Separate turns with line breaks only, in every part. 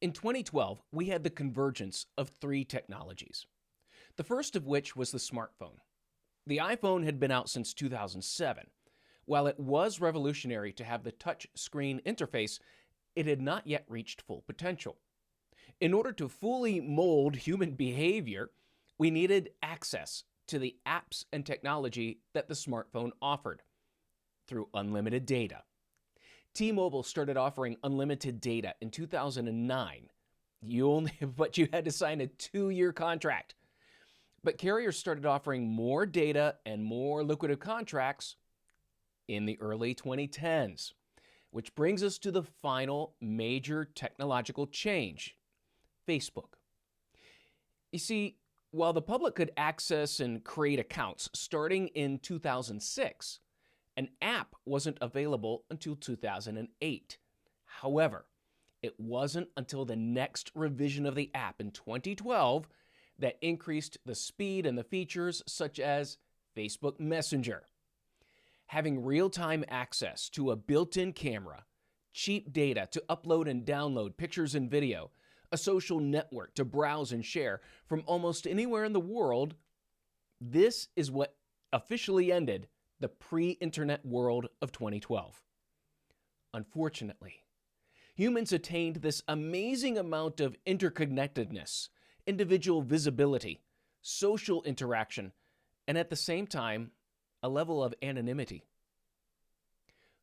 In 2012, we had the convergence of three technologies. The first of which was the smartphone. The iPhone had been out since 2007. While it was revolutionary to have the touch screen interface, it had not yet reached full potential. In order to fully mold human behavior, we needed access to the apps and technology that the smartphone offered through unlimited data. T-Mobile started offering unlimited data in 2009. But you had to sign a 2-year contract. But carriers started offering more data and more lucrative contracts in the early 2010s, which brings us to the final major technological change: Facebook. You see, while the public could access and create accounts starting in 2006, an app wasn't available until 2008. However, it wasn't until the next revision of the app in 2012 that increased the speed and the features such as Facebook Messenger. Having real-time access to a built-in camera, cheap data to upload and download pictures and video, a social network to browse and share from almost anywhere in the world, this is what officially ended the pre-internet world of 2012. Unfortunately, humans attained this amazing amount of interconnectedness, individual visibility, social interaction, and at the same time, a level of anonymity.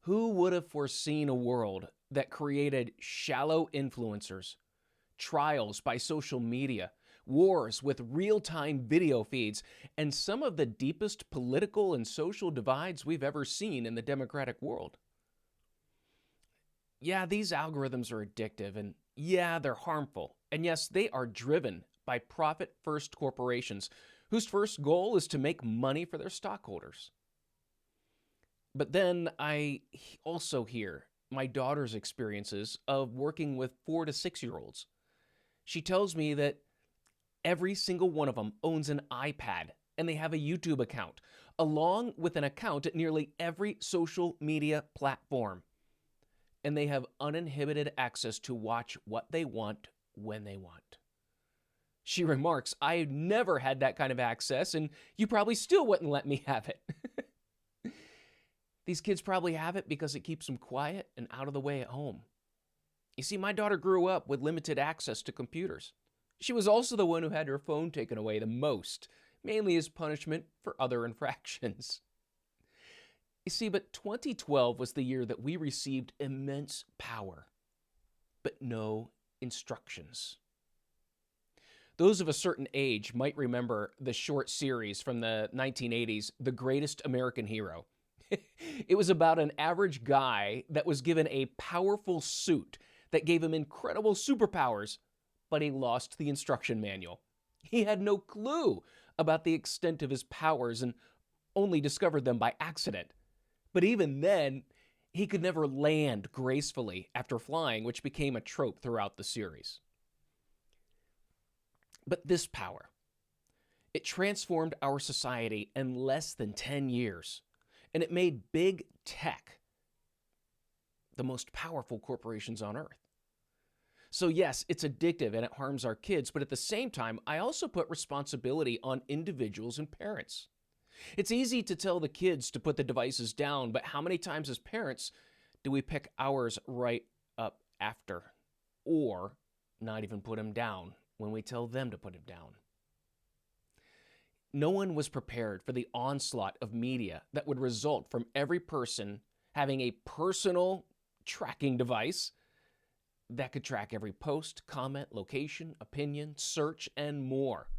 Who would have foreseen a world that created shallow influencers, trials by social media, wars with real-time video feeds, and some of the deepest political and social divides we've ever seen in the democratic world? Yeah, these algorithms are addictive, and yeah, they're harmful. And yes, they are driven by profit-first corporations whose first goal is to make money for their stockholders. But then I also hear my daughter's experiences of working with 4 to 6-year-olds. She tells me that every single one of them owns an iPad and they have a YouTube account, along with an account at nearly every social media platform. And they have uninhibited access to watch what they want when they want. She remarks, "I've never had that kind of access, and you probably still wouldn't let me have it." These kids probably have it because it keeps them quiet and out of the way at home. You see, my daughter grew up with limited access to computers. She was also the one who had her phone taken away the most, mainly as punishment for other infractions. You see, but 2012 was the year that we received immense power, but no instructions. Those of a certain age might remember the short series from the 1980s, The Greatest American Hero. It was about an average guy that was given a powerful suit that gave him incredible superpowers, but he lost the instruction manual. He had no clue about the extent of his powers and only discovered them by accident. But even then, he could never land gracefully after flying, which became a trope throughout the series. But this power, it transformed our society in less than 10 years, and it made big tech the most powerful corporations on earth. So yes, it's addictive and it harms our kids, but at the same time, I also put responsibility on individuals and parents. It's easy to tell the kids to put the devices down, but how many times as parents do we pick ours right up after, or not even put them down when we tell them to put them down? No one was prepared for the onslaught of media that would result from every person having a personal tracking device that could track every post, comment, location, opinion, search, and more.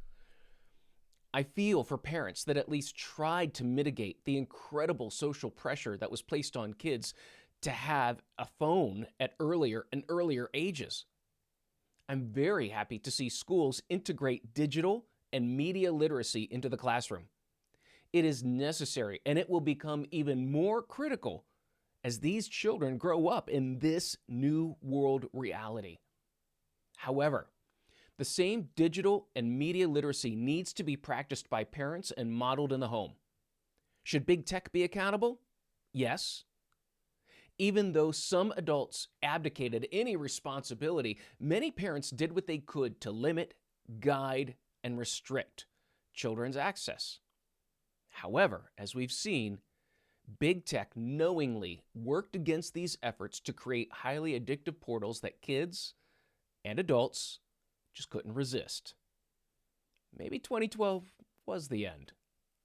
I feel for parents that at least tried to mitigate the incredible social pressure that was placed on kids to have a phone at earlier and earlier ages. I'm very happy to see schools integrate digital and media literacy into the classroom. It is necessary, and it will become even more critical as these children grow up in this new world reality. However, the same digital and media literacy needs to be practiced by parents and modeled in the home. Should big tech be accountable? Yes. Even though some adults abdicated any responsibility, many parents did what they could to limit, guide, and restrict children's access. However, as we've seen, big tech knowingly worked against these efforts to create highly addictive portals that kids and adults just couldn't resist. Maybe 2012 was the end.